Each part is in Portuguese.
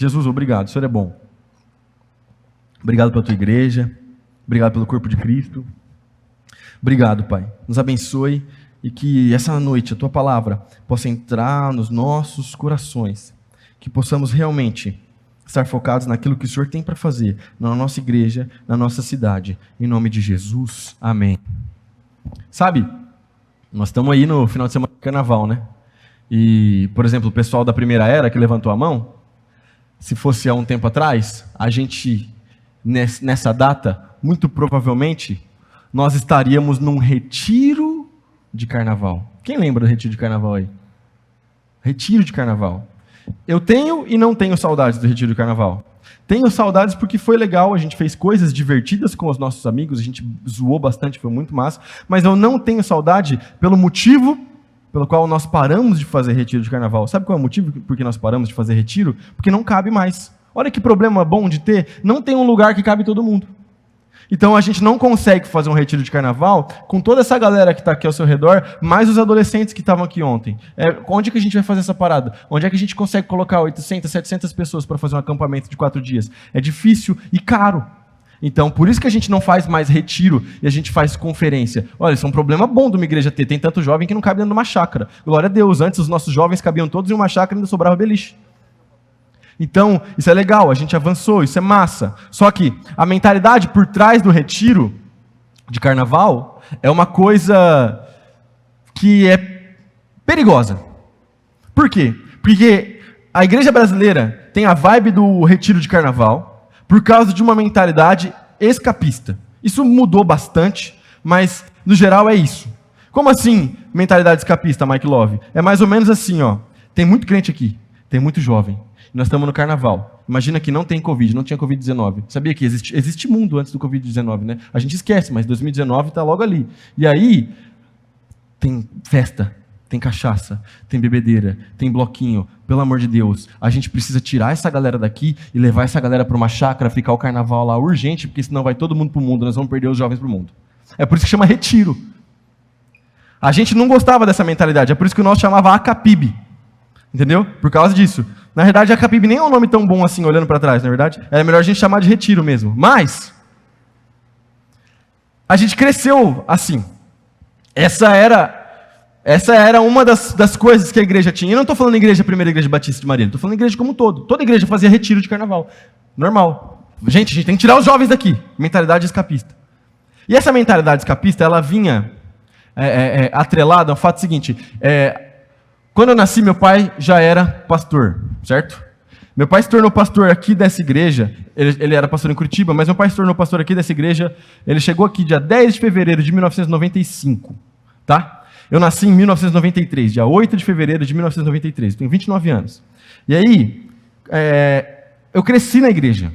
Jesus, obrigado, o Senhor é bom. Obrigado pela tua igreja, obrigado pelo corpo de Cristo. Obrigado, Pai. Nos abençoe e que essa noite a tua palavra possa entrar nos nossos corações, que possamos realmente estar focados naquilo que o Senhor tem para fazer na nossa igreja, na nossa cidade. Em nome de Jesus, amém. Sabe, nós estamos aí no final de semana de carnaval, né? E, por exemplo, o pessoal da primeira era que levantou a mão, se fosse há um tempo atrás, a gente, nessa data, muito provavelmente, nós estaríamos num retiro de carnaval. Quem lembra do retiro de carnaval aí? Retiro de carnaval. Eu tenho e não tenho saudades do retiro de carnaval. Tenho saudades porque foi legal, a gente fez coisas divertidas com os nossos amigos, a gente zoou bastante, foi muito massa, mas eu não tenho saudade pelo motivo pelo qual nós paramos de fazer retiro de carnaval. Sabe qual é o motivo por que nós paramos de fazer retiro? Porque não cabe mais. Olha que problema bom de ter, não tem um lugar que cabe todo mundo. Então a gente não consegue fazer um retiro de carnaval com toda essa galera que está aqui ao seu redor, mais os adolescentes que estavam aqui ontem. Onde é que a gente vai fazer essa parada? Onde é que a gente consegue colocar 800, 700 pessoas para fazer um acampamento de 4 dias? É difícil e caro. Então, por isso que a gente não faz mais retiro e a gente faz conferência. Olha, isso é um problema bom de uma igreja ter. Tem tanto jovem que não cabe dentro de uma chácara. Glória a Deus, antes os nossos jovens cabiam todos em uma chácara e ainda sobrava beliche. Então, isso é legal, a gente avançou, isso é massa. Só que a mentalidade por trás do retiro de carnaval é uma coisa que é perigosa. Por quê? Porque a igreja brasileira tem a vibe do retiro de carnaval por causa de uma mentalidade escapista. Isso mudou bastante, mas no geral é isso. Como assim mentalidade escapista, Mike Love? É mais ou menos assim, ó. Tem muito crente aqui, tem muito jovem. Nós estamos no carnaval. Imagina que não tem Covid, não tinha Covid-19. Sabia que existe mundo antes do Covid-19, né? A gente esquece, mas 2019 está logo ali. E aí, tem festa, tem cachaça, tem bebedeira, tem bloquinho. Pelo amor de Deus, a gente precisa tirar essa galera daqui e levar essa galera para uma chácara, ficar o carnaval lá urgente, porque senão vai todo mundo para o mundo, nós vamos perder os jovens para o mundo. É por isso que chama retiro. A gente não gostava dessa mentalidade, é por isso que o nosso chamava Acapib. Entendeu? Por causa disso. Na verdade, Acapib nem é um nome tão bom assim, olhando para trás, na verdade. Era melhor a gente chamar de retiro mesmo. Mas, a gente cresceu assim. Essa era uma das coisas que a igreja tinha. Eu não estou falando igreja, primeira igreja batista de Marília. Estou falando igreja como um todo. Toda igreja fazia retiro de carnaval. Normal. Gente, a gente tem que tirar os jovens daqui. Mentalidade escapista. E essa mentalidade escapista, ela vinha atrelada ao fato seguinte. Quando eu nasci, meu pai já era pastor, certo? Meu pai se tornou pastor aqui dessa igreja, ele era pastor em Curitiba, mas meu pai se tornou pastor aqui dessa igreja, ele chegou aqui dia 10 de fevereiro de 1995, tá? Eu nasci em 1993, dia 8 de fevereiro de 1993, tenho 29 anos. E aí, eu cresci na igreja,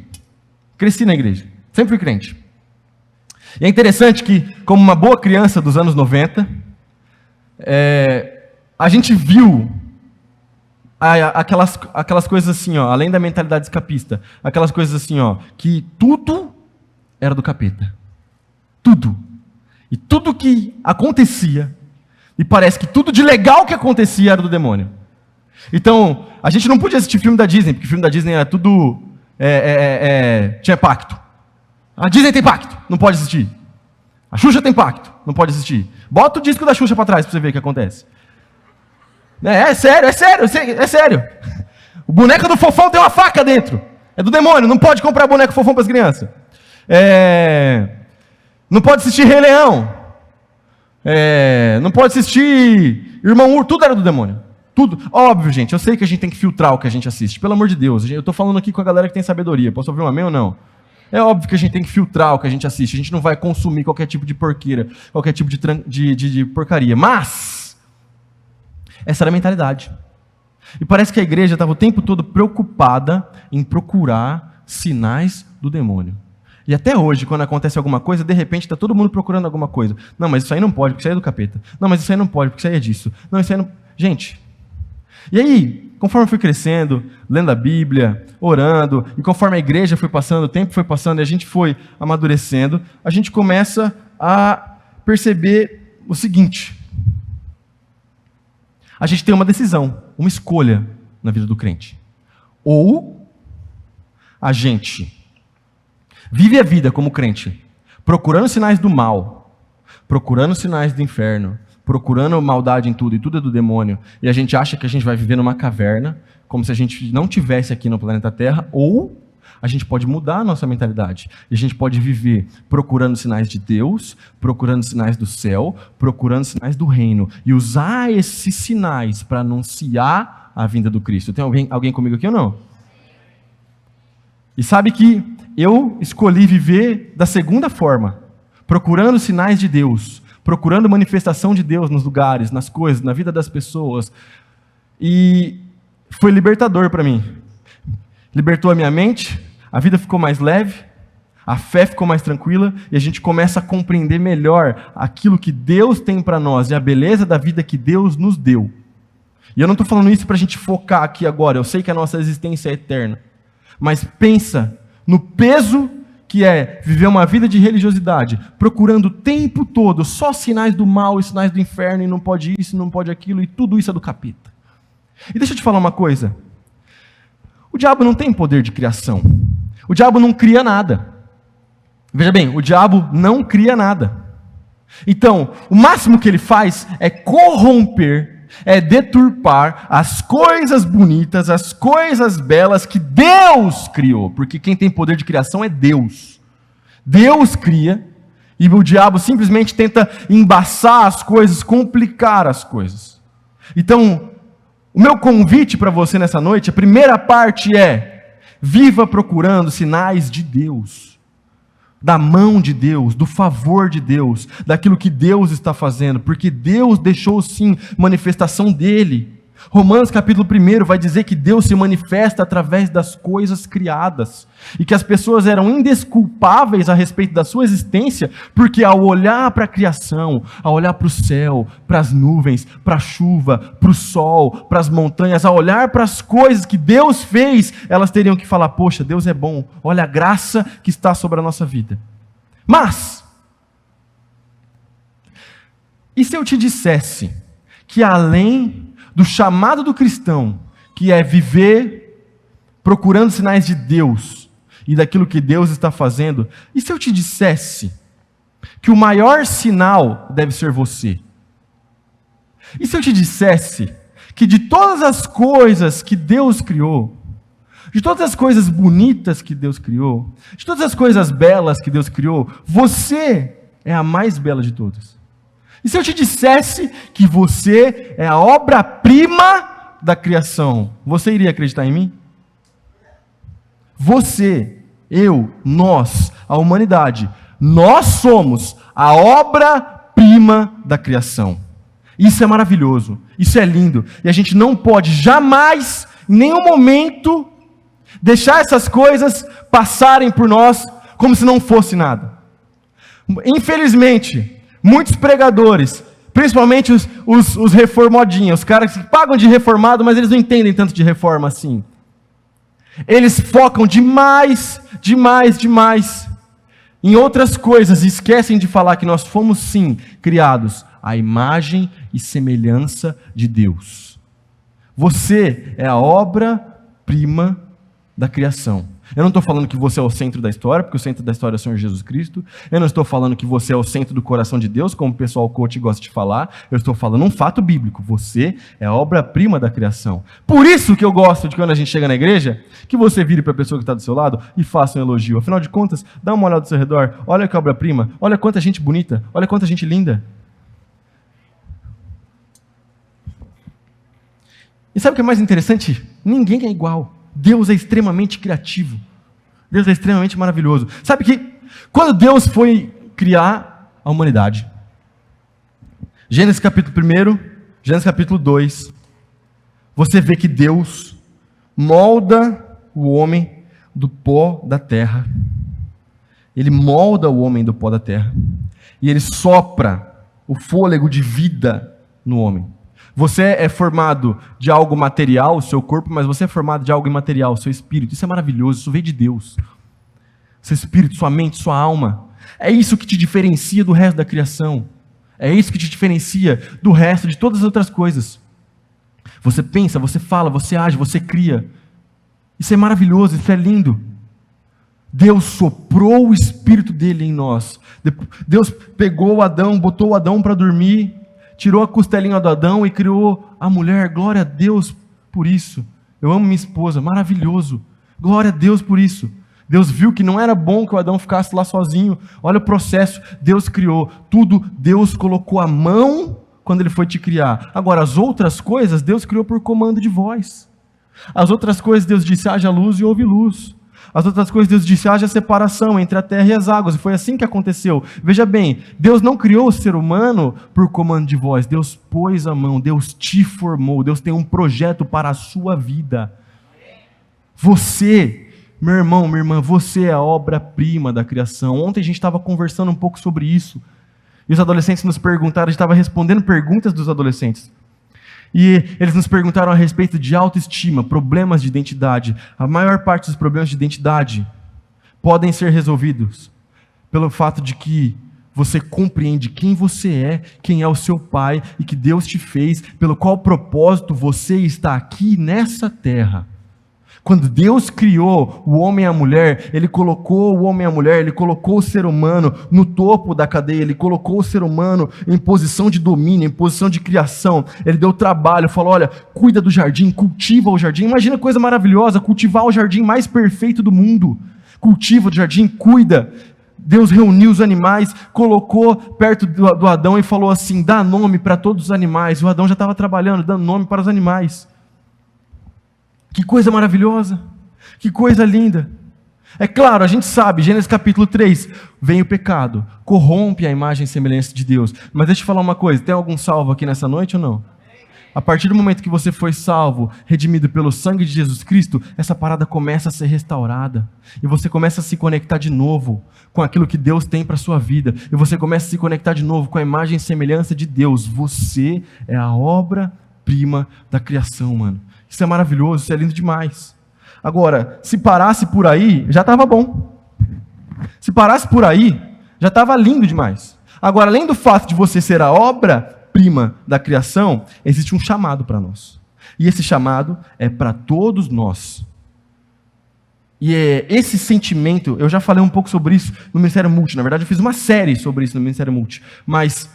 sempre fui crente. E é interessante que, como uma boa criança dos anos 90, a gente viu aquelas coisas assim, ó, além da mentalidade escapista, aquelas coisas assim, ó, que tudo era do capeta. Tudo. E tudo que acontecia, e parece que tudo de legal que acontecia era do demônio. Então, a gente não podia assistir filme da Disney, porque o filme da Disney era tudo... tinha pacto. A Disney tem pacto, não pode assistir. A Xuxa tem pacto, não pode assistir. Bota o disco da Xuxa para trás para você ver o que acontece. É sério. O boneco do Fofão tem uma faca dentro. É do demônio, não pode comprar boneco Fofão para as crianças. Não pode assistir Rei Leão. Não pode assistir Irmão Urso, tudo era do demônio. Tudo. Óbvio, gente, eu sei que a gente tem que filtrar o que a gente assiste. Pelo amor de Deus, eu estou falando aqui com a galera que tem sabedoria. Posso ouvir um amém ou não? É óbvio que a gente tem que filtrar o que a gente assiste. A gente não vai consumir qualquer tipo de porqueira, qualquer tipo de porcaria. Mas essa era a mentalidade. E parece que a igreja estava o tempo todo preocupada em procurar sinais do demônio. E até hoje, quando acontece alguma coisa, de repente está todo mundo procurando alguma coisa. Não, mas isso aí não pode, porque isso aí é do capeta. Não, mas isso aí não pode, porque isso aí é disso. Não, isso aí não... Gente, e aí, conforme eu fui crescendo, lendo a Bíblia, orando, e conforme a igreja foi passando, o tempo foi passando e a gente foi amadurecendo, a gente começa a perceber o seguinte: a gente tem uma decisão, uma escolha na vida do crente. Ou a gente vive a vida como crente, procurando sinais do mal, procurando sinais do inferno, procurando maldade em tudo, e tudo é do demônio, e a gente acha que a gente vai viver numa caverna, como se a gente não tivesse aqui no planeta Terra, ou a gente pode mudar a nossa mentalidade, e a gente pode viver procurando sinais de Deus, procurando sinais do céu, procurando sinais do reino, e usar esses sinais para anunciar a vinda do Cristo. Tem alguém comigo aqui ou não? E sabe que eu escolhi viver da segunda forma, procurando sinais de Deus, procurando manifestação de Deus nos lugares, nas coisas, na vida das pessoas. E foi libertador para mim. Libertou a minha mente, a vida ficou mais leve, a fé ficou mais tranquila, e a gente começa a compreender melhor aquilo que Deus tem para nós e a beleza da vida que Deus nos deu. E eu não estou falando isso para a gente focar aqui agora, eu sei que a nossa existência é eterna. Mas pensa no peso que é viver uma vida de religiosidade, procurando o tempo todo só sinais do mal e sinais do inferno, e não pode isso, não pode aquilo, e tudo isso é do capeta. E deixa eu te falar uma coisa. O diabo não tem poder de criação. O diabo não cria nada. Veja bem, o diabo não cria nada. Então, o máximo que ele faz é corromper, é deturpar as coisas bonitas, as coisas belas que Deus criou, porque quem tem poder de criação é Deus. Deus cria, e o diabo simplesmente tenta embaçar as coisas, complicar as coisas. Então, o meu convite para você nessa noite, a primeira parte é: viva procurando sinais de Deus, da mão de Deus, do favor de Deus, daquilo que Deus está fazendo, porque Deus deixou sim manifestação dele. Romanos capítulo 1 vai dizer que Deus se manifesta através das coisas criadas, e que as pessoas eram indesculpáveis a respeito da sua existência, porque ao olhar para a criação, ao olhar para o céu, para as nuvens, para a chuva, para o sol, para as montanhas, ao olhar para as coisas que Deus fez, elas teriam que falar: poxa, Deus é bom, olha a graça que está sobre a nossa vida. Mas, e se eu te dissesse que além do chamado do cristão, que é viver procurando sinais de Deus e daquilo que Deus está fazendo, e se eu te dissesse que o maior sinal deve ser você? E se eu te dissesse que de todas as coisas que Deus criou, de todas as coisas bonitas que Deus criou, de todas as coisas belas que Deus criou, você é a mais bela de todas? E se eu te dissesse que você é a obra-prima da criação, você iria acreditar em mim? Você, eu, nós, a humanidade, nós somos a obra-prima da criação. Isso é maravilhoso, isso é lindo, e a gente não pode jamais, em nenhum momento, deixar essas coisas passarem por nós como se não fosse nada. Infelizmente, muitos pregadores, principalmente os reformadinhos, os caras que pagam de reformado, mas eles não entendem tanto de reforma assim. Eles focam demais em outras coisas e esquecem de falar que nós fomos sim criados à imagem e semelhança de Deus. Você é a obra-prima da criação. Eu não estou falando que você é o centro da história, porque o centro da história é o Senhor Jesus Cristo. Eu não estou falando que você é o centro do coração de Deus, como o pessoal coach gosta de falar. Eu estou falando um fato bíblico. Você é a obra-prima da criação. Por isso que eu gosto de quando a gente chega na igreja, que você vire para a pessoa que está do seu lado e faça um elogio. Afinal de contas, dá uma olhada ao seu redor. Olha que obra-prima. Olha quanta gente bonita. Olha quanta gente linda. E sabe o que é mais interessante? Ninguém é igual. Deus é extremamente criativo. Deus é extremamente maravilhoso. Sabe que quando Deus foi criar a humanidade, Gênesis capítulo 1, Gênesis capítulo 2, você vê que Deus molda o homem do pó da terra. Ele molda o homem do pó da terra. E ele sopra o fôlego de vida no homem. Você é formado de algo material, o seu corpo, mas você é formado de algo imaterial, o seu espírito. Isso é maravilhoso, isso vem de Deus. Seu espírito, sua mente, sua alma. É isso que te diferencia do resto da criação. É isso que te diferencia do resto de todas as outras coisas. Você pensa, você fala, você age, você cria. Isso é maravilhoso, isso é lindo. Deus soprou o Espírito dele em nós. Deus pegou o Adão, botou o Adão para dormir, tirou a costelinha do Adão e criou a mulher. Glória a Deus por isso. Eu amo minha esposa, maravilhoso. Glória a Deus por isso. Deus viu que não era bom que o Adão ficasse lá sozinho. Olha o processo. Deus criou tudo. Deus colocou a mão quando ele foi te criar. Agora, as outras coisas, Deus criou por comando de voz. As outras coisas, Deus disse, haja luz e houve luz. As outras coisas, Deus disse, haja separação entre a terra e as águas. E foi assim que aconteceu. Veja bem, Deus não criou o ser humano por comando de voz. Deus pôs a mão, Deus te formou. Deus tem um projeto para a sua vida. Você, meu irmão, minha irmã, você é a obra-prima da criação. Ontem a gente estava conversando um pouco sobre isso. E os adolescentes nos perguntaram, a gente estava respondendo perguntas dos adolescentes. E eles nos perguntaram a respeito de autoestima, problemas de identidade. A maior parte dos problemas de identidade podem ser resolvidos pelo fato de que você compreende quem você é, quem é o seu pai e que Deus te fez, pelo qual propósito você está aqui nessa terra. Quando Deus criou o homem e a mulher, Ele colocou o homem e a mulher, Ele colocou o ser humano no topo da cadeia, Ele colocou o ser humano em posição de domínio, em posição de criação. Ele deu trabalho, falou, olha, cuida do jardim, cultiva o jardim. Imagina coisa maravilhosa, cultivar o jardim mais perfeito do mundo. Cultiva o jardim, cuida. Deus reuniu os animais, colocou perto do Adão e falou assim, dá nome para todos os animais. O Adão já estava trabalhando, dando nome para os animais. Que coisa maravilhosa, que coisa linda. É claro, a gente sabe, Gênesis capítulo 3, vem o pecado, corrompe a imagem e semelhança de Deus. Mas deixa eu falar uma coisa, tem algum salvo aqui nessa noite ou não? A partir do momento que você foi salvo, redimido pelo sangue de Jesus Cristo, essa parada começa a ser restaurada. E você começa a se conectar de novo com aquilo que Deus tem para a sua vida. E você começa a se conectar de novo com a imagem e semelhança de Deus. Você é a obra-prima da criação, mano. Isso é maravilhoso, isso é lindo demais. Agora, se parasse por aí, já estava bom. Se parasse por aí, já estava lindo demais. Agora, além do fato de você ser a obra-prima da criação, existe um chamado para nós. E esse chamado é para todos nós. E é esse sentimento, eu já falei um pouco sobre isso no Ministério Multi. Na verdade, eu fiz uma série sobre isso no Ministério Multi. Mas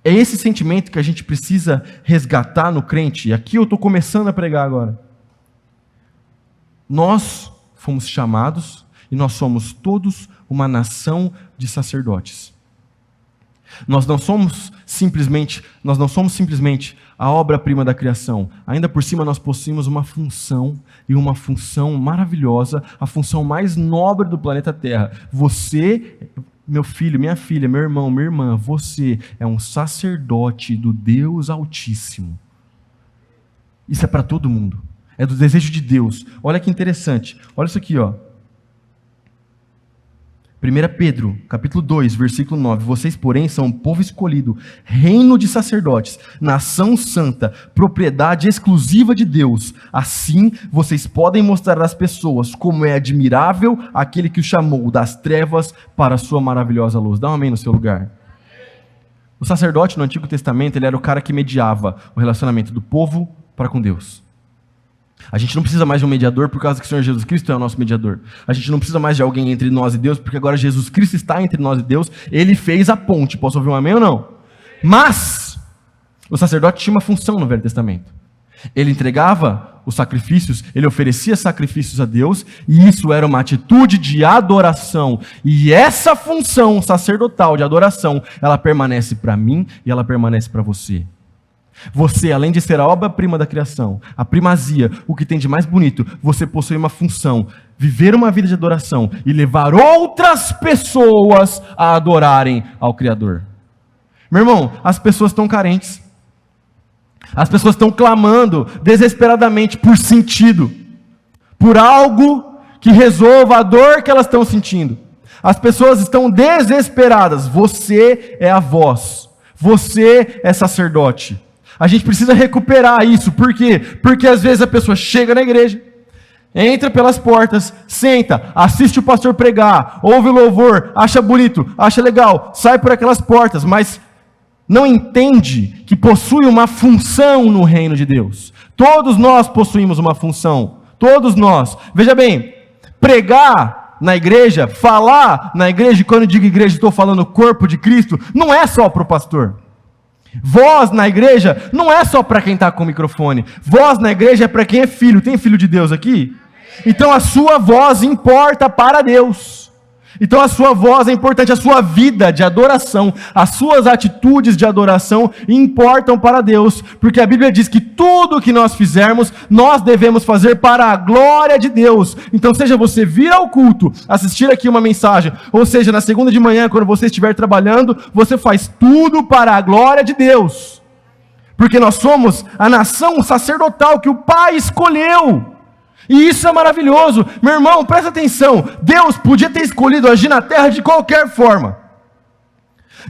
é esse sentimento que a gente precisa resgatar no crente. E aqui eu estou começando a pregar agora. Nós fomos chamados e nós somos todos uma nação de sacerdotes. Nós não somos simplesmente a obra-prima da criação. Ainda por cima nós possuímos uma função, e uma função maravilhosa, a função mais nobre do planeta Terra. Você, meu filho, minha filha, meu irmão, minha irmã, você é um sacerdote do Deus Altíssimo. Isso é para todo mundo. É do desejo de Deus. Olha que interessante. Olha isso aqui, ó. 1 Pedro, capítulo 2, versículo 9. Vocês, porém, são um povo escolhido, reino de sacerdotes, nação santa, propriedade exclusiva de Deus. Assim, vocês podem mostrar às pessoas como é admirável aquele que os chamou das trevas para a sua maravilhosa luz. Dá um amém no seu lugar. O sacerdote no Antigo Testamento, ele era o cara que mediava o relacionamento do povo para com Deus. A gente não precisa mais de um mediador por causa que o Senhor Jesus Cristo é o nosso mediador. A gente não precisa mais de alguém entre nós e Deus, porque agora Jesus Cristo está entre nós e Deus. Ele fez a ponte. Posso ouvir um amém ou não? Mas o sacerdote tinha uma função no Velho Testamento. Ele entregava os sacrifícios, ele oferecia sacrifícios a Deus, e isso era uma atitude de adoração. E essa função sacerdotal de adoração, ela permanece para mim e ela permanece para você. Você, além de ser a obra-prima da criação, a primazia, o que tem de mais bonito, você possui uma função, viver uma vida de adoração e levar outras pessoas a adorarem ao Criador. Meu irmão, as pessoas estão carentes. As pessoas estão clamando desesperadamente por sentido, por algo que resolva a dor que elas estão sentindo. As pessoas estão desesperadas. Você é a voz. Você é sacerdote. A gente precisa recuperar isso. Por quê? Porque às vezes a pessoa chega na igreja, entra pelas portas, senta, assiste o pastor pregar, ouve o louvor, acha bonito, acha legal, sai por aquelas portas, mas não entende que possui uma função no reino de Deus. Todos nós possuímos uma função. Todos nós. Veja bem, pregar na igreja, falar na igreja, e quando eu digo igreja, estou falando corpo de Cristo, não é só para o pastor. Voz na igreja não é só para quem está com o microfone. Voz na igreja é para quem é filho. Tem filho de Deus aqui? Então a sua voz importa para Deus. Então a sua voz é importante, a sua vida de adoração, as suas atitudes de adoração importam para Deus, porque a Bíblia diz que tudo que nós fizermos, nós devemos fazer para a glória de Deus. Então seja você vir ao culto, assistir aqui uma mensagem, ou seja, na segunda de manhã, quando você estiver trabalhando, você faz tudo para a glória de Deus, porque nós somos a nação sacerdotal que o Pai escolheu. E isso é maravilhoso. Meu irmão, presta atenção. Deus podia ter escolhido agir na terra de qualquer forma.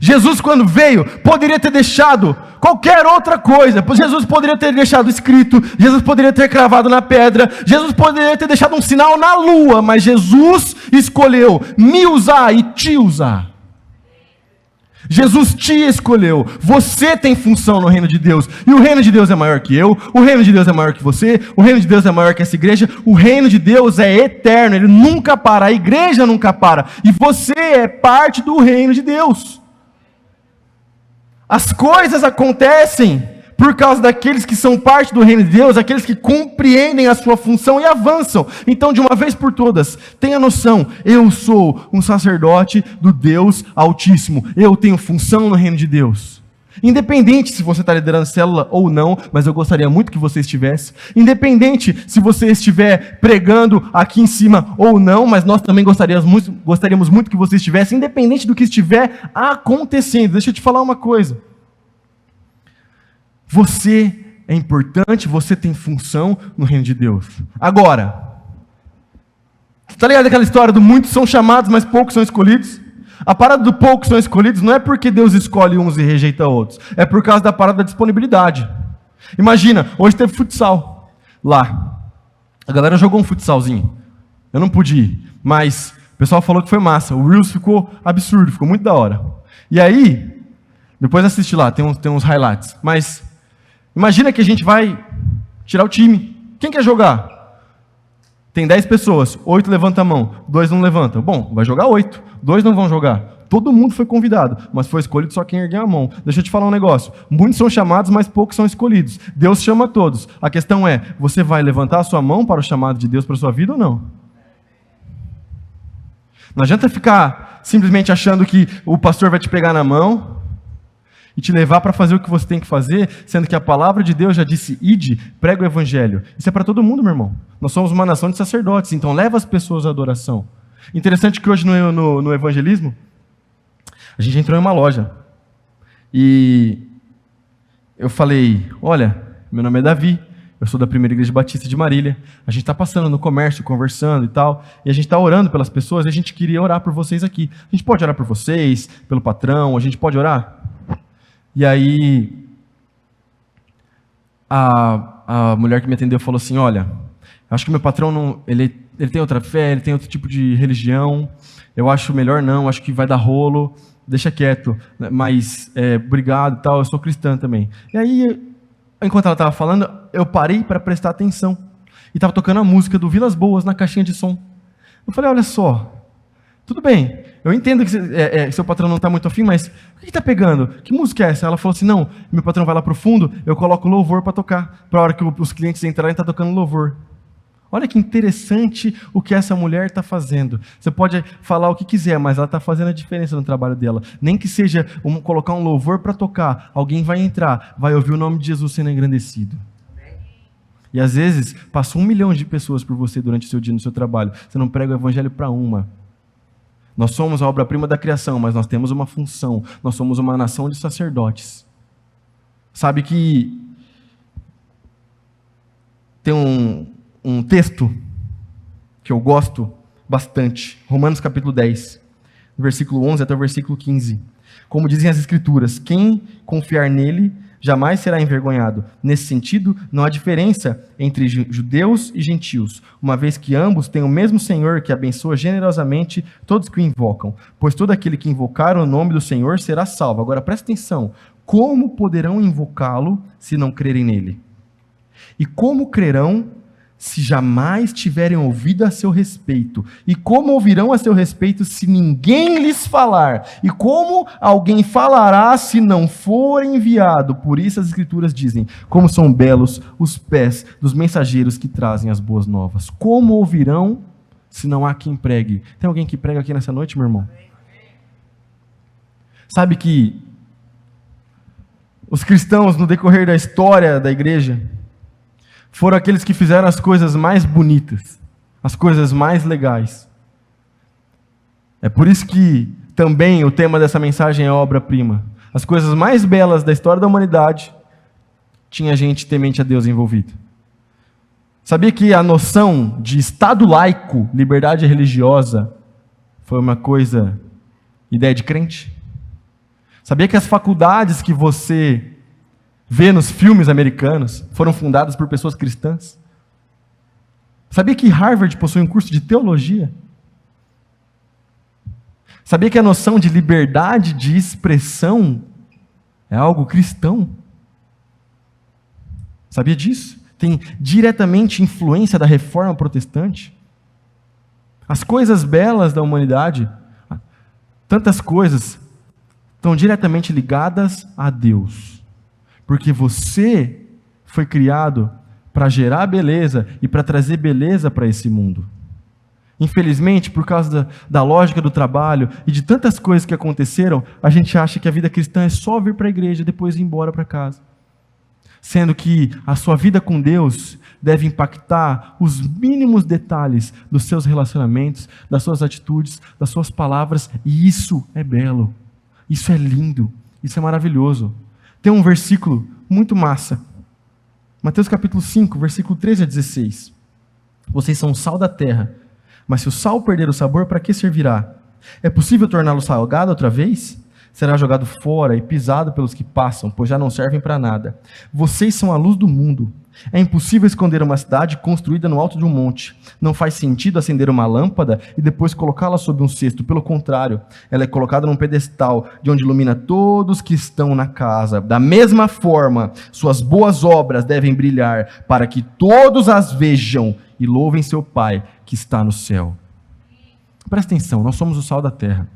Jesus, quando veio, poderia ter deixado qualquer outra coisa. Jesus poderia ter deixado escrito, Jesus poderia ter cravado na pedra, Jesus poderia ter deixado um sinal na lua, mas Jesus escolheu me usar e te usar. Jesus te escolheu, você tem função no reino de Deus, e o reino de Deus é maior que eu, o reino de Deus é maior que você, o reino de Deus é maior que essa igreja, o reino de Deus é eterno, ele nunca para, a igreja nunca para, e você é parte do reino de Deus. As coisas acontecem por causa daqueles que são parte do reino de Deus, aqueles que compreendem a sua função e avançam. Então, de uma vez por todas, tenha noção, eu sou um sacerdote do Deus Altíssimo, eu tenho função no reino de Deus. Independente se você está liderando célula ou não, mas eu gostaria muito que você estivesse. Independente se você estiver pregando aqui em cima ou não, mas nós também gostaríamos muito que você estivesse. Independente do que estiver acontecendo. Deixa eu te falar uma coisa. Você é importante, você tem função no reino de Deus. Agora, está ligado aquela história do muitos são chamados, mas poucos são escolhidos? A parada do poucos são escolhidos não é porque Deus escolhe uns e rejeita outros, é por causa da parada da disponibilidade. Imagina, hoje teve futsal lá, a galera jogou um futsalzinho, eu não pude ir, mas o pessoal falou que foi massa, o Reels ficou absurdo, ficou muito da hora. E aí, depois assiste lá, tem uns highlights, mas imagina que a gente vai tirar o time, quem quer jogar? Tem 10 pessoas, 8 levantam a mão, 2 não levantam. Bom, vai jogar 8, 2 não vão jogar. Todo mundo foi convidado, mas foi escolhido só quem ergueu a mão. Deixa eu te falar um negócio. Muitos são chamados, mas poucos são escolhidos. Deus chama todos. A questão é, você vai levantar a sua mão para o chamado de Deus para a sua vida ou não? Não adianta ficar simplesmente achando que o pastor vai te pegar na mão e te levar para fazer o que você tem que fazer, sendo que a palavra de Deus já disse, ide, prega o evangelho. Isso é para todo mundo, meu irmão. Nós somos uma nação de sacerdotes, então leva as pessoas à adoração. Interessante que hoje no evangelismo, a gente entrou em uma loja, e eu falei, olha, meu nome é Davi, eu sou da Primeira Igreja Batista de Marília, a gente está passando no comércio, conversando e tal, e a gente está orando pelas pessoas, e a gente queria orar por vocês aqui. A gente pode orar por vocês, pelo patrão, a gente pode orar? E aí, a mulher que me atendeu falou assim, olha, acho que meu patrão não, ele tem outra fé, ele tem outro tipo de religião, eu acho melhor não, acho que vai dar rolo, deixa quieto, mas obrigado e tal, eu sou cristã também. E aí, enquanto ela estava falando, eu parei para prestar atenção, e estava tocando a música do Vilas Boas na caixinha de som. Eu falei, olha só, tudo bem, eu entendo que seu patrão não está muito afim, mas o que está pegando? Que música é essa? Ela falou assim, não, meu patrão vai lá para o fundo, eu coloco louvor para tocar, para a hora que os clientes entrarem, está tocando louvor. Olha que interessante o que essa mulher está fazendo. Você pode falar o que quiser, mas ela está fazendo a diferença no trabalho dela. Nem que seja colocar um louvor para tocar, alguém vai entrar, vai ouvir o nome de Jesus sendo engrandecido. E às vezes, passa 1 milhão de pessoas por você durante o seu dia no seu trabalho. Você não prega o evangelho para uma. Nós somos a obra-prima da criação, mas nós temos uma função. Nós somos uma nação de sacerdotes. Sabe que tem um texto que eu gosto bastante. Romanos capítulo 10, versículo 11 até o versículo 15. Como dizem as Escrituras, quem confiar nele jamais será envergonhado. Nesse sentido, não há diferença entre judeus e gentios, uma vez que ambos têm o mesmo Senhor que abençoa generosamente todos que o invocam. Pois todo aquele que invocar o nome do Senhor será salvo. Agora presta atenção, como poderão invocá-lo se não crerem nele? E como crerão se jamais tiverem ouvido a seu respeito? E como ouvirão a seu respeito se ninguém lhes falar? E como alguém falará se não for enviado? Por isso as Escrituras dizem, como são belos os pés dos mensageiros que trazem as boas novas. Como ouvirão se não há quem pregue? Tem alguém que prega aqui nessa noite, meu irmão? Sabe que os cristãos, no decorrer da história da igreja, foram aqueles que fizeram as coisas mais bonitas, as coisas mais legais. É por isso que também o tema dessa mensagem é obra-prima. As coisas mais belas da história da humanidade tinha gente temente a Deus envolvida. Sabia que a noção de Estado laico, liberdade religiosa, foi uma coisa, ideia de crente? Sabia que as faculdades que você vê nos filmes americanos foram fundadas por pessoas cristãs? Sabia que Harvard possui um curso de teologia? Sabia que a noção de liberdade de expressão é algo cristão? Sabia disso? Tem diretamente influência da reforma protestante? As coisas belas da humanidade, tantas coisas, estão diretamente ligadas a Deus. Porque você foi criado para gerar beleza e para trazer beleza para esse mundo. Infelizmente, por causa da lógica do trabalho e de tantas coisas que aconteceram, a gente acha que a vida cristã é só vir para a igreja e depois ir embora para casa. Sendo que a sua vida com Deus deve impactar os mínimos detalhes dos seus relacionamentos, das suas atitudes, das suas palavras, e isso é belo, isso é lindo, isso é maravilhoso. Tem um versículo muito massa. Mateus capítulo 5, versículo 13 a 16. Vocês são o sal da terra, mas se o sal perder o sabor, para que servirá? É possível torná-lo salgado outra vez? Será jogado fora e pisado pelos que passam, pois já não servem para nada. Vocês são a luz do mundo. É impossível esconder uma cidade construída no alto de um monte. Não faz sentido acender uma lâmpada e depois colocá-la sob um cesto. Pelo contrário, ela é colocada num pedestal, de onde ilumina todos que estão na casa. Da mesma forma, suas boas obras devem brilhar, para que todos as vejam e louvem seu Pai que está no céu. Presta atenção, nós somos o sal da terra.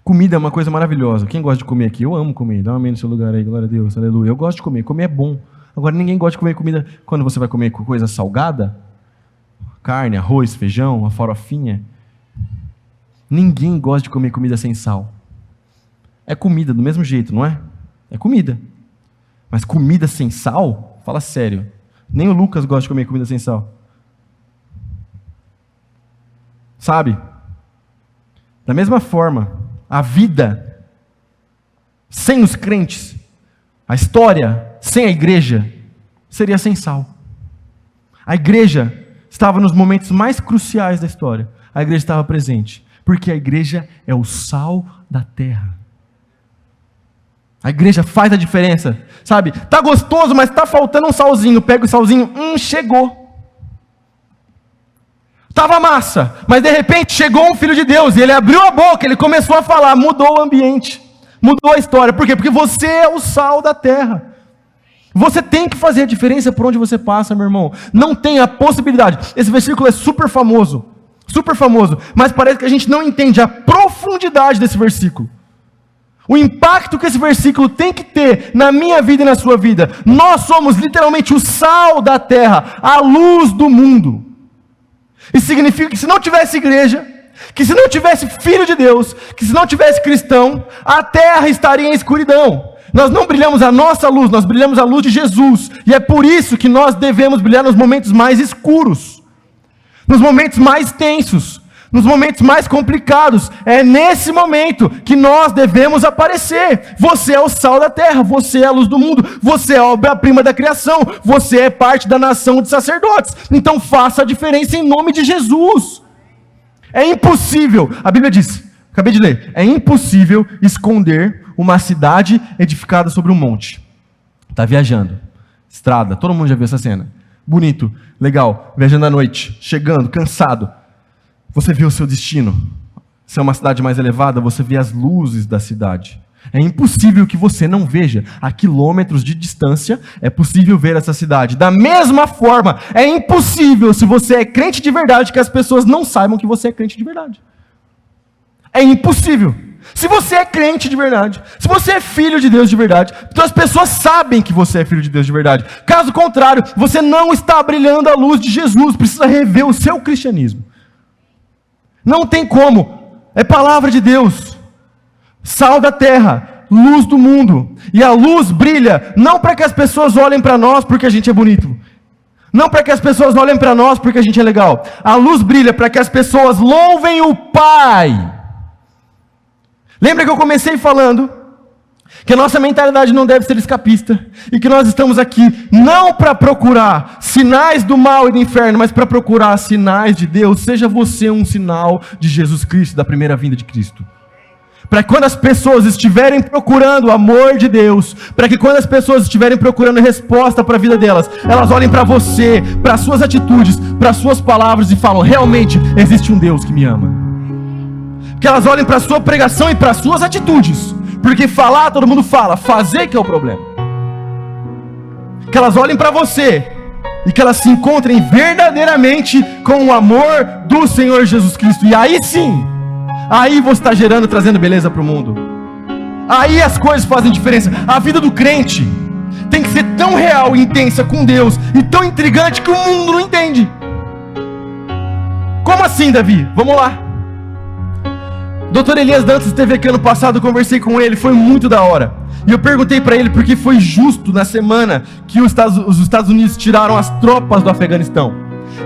Comida é uma coisa maravilhosa. Quem gosta de comer aqui? Eu amo comer. Dá um amém no seu lugar aí, glória a Deus, aleluia. Eu gosto de comer. Comer é bom. Agora, ninguém gosta de comer comida quando você vai comer coisa salgada. Carne, arroz, feijão, uma farofinha. Ninguém gosta de comer comida sem sal. É comida do mesmo jeito, não é? É comida. Mas comida sem sal? Fala sério. Nem o Lucas gosta de comer comida sem sal. Sabe? Da mesma forma, a vida sem os crentes, a história sem a igreja, seria sem sal. A igreja estava nos momentos mais cruciais da história. A igreja estava presente, porque a igreja é o sal da terra. A igreja faz a diferença, sabe? Tá gostoso, mas tá faltando um salzinho. Pega o salzinho, chegou. Tava massa, mas de repente chegou um filho de Deus e ele abriu a boca, ele começou a falar, mudou o ambiente, mudou a história. Por quê? Porque você é o sal da terra. Você tem que fazer a diferença por onde você passa, meu irmão. Não tem a possibilidade. Esse versículo é super famoso, mas parece que a gente não entende a profundidade desse versículo. O impacto que esse versículo tem que ter na minha vida e na sua vida. Nós somos literalmente o sal da terra, a luz do mundo. Isso significa que se não tivesse igreja, que se não tivesse filho de Deus, que se não tivesse cristão, a terra estaria em escuridão. Nós não brilhamos a nossa luz, nós brilhamos a luz de Jesus. E é por isso que nós devemos brilhar nos momentos mais escuros, nos momentos mais tensos, nos momentos mais complicados. É nesse momento que nós devemos aparecer. Você é o sal da terra, você é a luz do mundo, você é a obra-prima da criação, você é parte da nação de sacerdotes. Então faça a diferença em nome de Jesus. É impossível, a Bíblia diz, acabei de ler, é impossível esconder uma cidade edificada sobre um monte. Está viajando, estrada, todo mundo já viu essa cena. Bonito, legal, viajando à noite, chegando, cansado. Você vê o seu destino. Se é uma cidade mais elevada, você vê as luzes da cidade. É impossível que você não veja. A quilômetros de distância, é possível ver essa cidade. Da mesma forma, é impossível, se você é crente de verdade, que as pessoas não saibam que você é crente de verdade. É impossível. Se você é crente de verdade, se você é filho de Deus de verdade, então as pessoas sabem que você é filho de Deus de verdade. Caso contrário, você não está brilhando a luz de Jesus, precisa rever o seu cristianismo. Não tem como. É palavra de Deus. Sal da terra, luz do mundo. E a luz brilha não para que as pessoas olhem para nós porque a gente é bonito. Não para que as pessoas olhem para nós porque a gente é legal. A luz brilha para que as pessoas louvem o Pai. Lembra que eu comecei falando que a nossa mentalidade não deve ser escapista e que nós estamos aqui não para procurar sinais do mal e do inferno, mas para procurar sinais de Deus. Seja você um sinal de Jesus Cristo, da primeira vinda de Cristo. Para que quando as pessoas estiverem procurando o amor de Deus, para que quando as pessoas estiverem procurando resposta para a vida delas, elas olhem para você, para as suas atitudes, para as suas palavras e falam, realmente existe um Deus que me ama. Que elas olhem para a sua pregação e para as suas atitudes, porque falar todo mundo fala, fazer que é o problema. Que elas olhem para você e que elas se encontrem verdadeiramente com o amor do Senhor Jesus Cristo, e aí sim, aí você está gerando, trazendo beleza para o mundo. Aí as coisas fazem diferença. A vida do crente tem que ser tão real e intensa com Deus e tão intrigante que o mundo não entende. Como assim, Davi? Vamos lá. Dr. Elias Dantas esteve aqui ano passado, eu conversei com ele, foi muito da hora. E eu perguntei para ele porque foi justo na semana que os Estados Unidos tiraram as tropas do Afeganistão.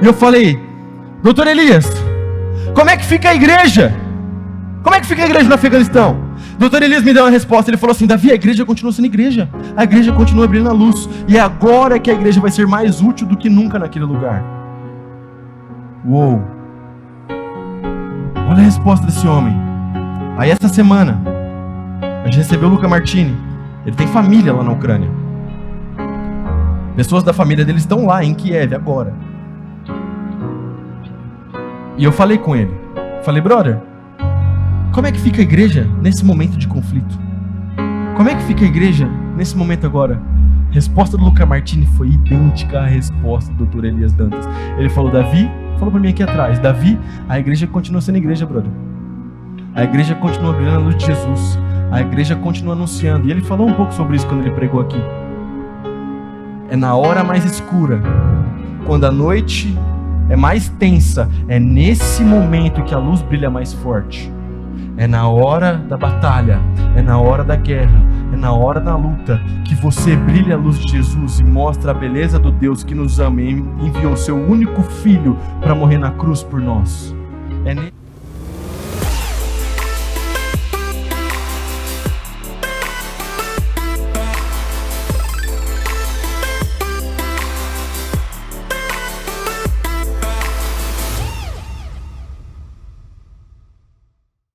E eu falei, Dr. Elias, como é que fica a igreja? Como é que fica a igreja no Afeganistão? Dr. Elias me deu uma resposta, ele falou assim, Davi, a igreja continua sendo igreja, a igreja continua brilhando a luz, e é agora que a igreja vai ser mais útil do que nunca naquele lugar. Uou! Olha a resposta desse homem. Aí essa semana, a gente recebeu o Luca Martini, ele tem família lá na Ucrânia. Pessoas da família dele estão lá em Kiev agora. E eu falei com ele, falei, brother, como é que fica a igreja nesse momento de conflito? Como é que fica a igreja nesse momento agora? A resposta do Luca Martini foi idêntica à resposta do Dr. Elias Dantas. Ele falou, Davi, falou para mim aqui atrás, Davi, a igreja continua sendo igreja, brother. A igreja continua brilhando a luz de Jesus. A igreja continua anunciando. E ele falou um pouco sobre isso quando ele pregou aqui. É na hora mais escura, quando a noite é mais tensa, é nesse momento que a luz brilha mais forte. É na hora da batalha, é na hora da guerra, é na hora da luta que você brilha a luz de Jesus e mostra a beleza do Deus que nos ama e enviou seu único filho para morrer na cruz por nós. É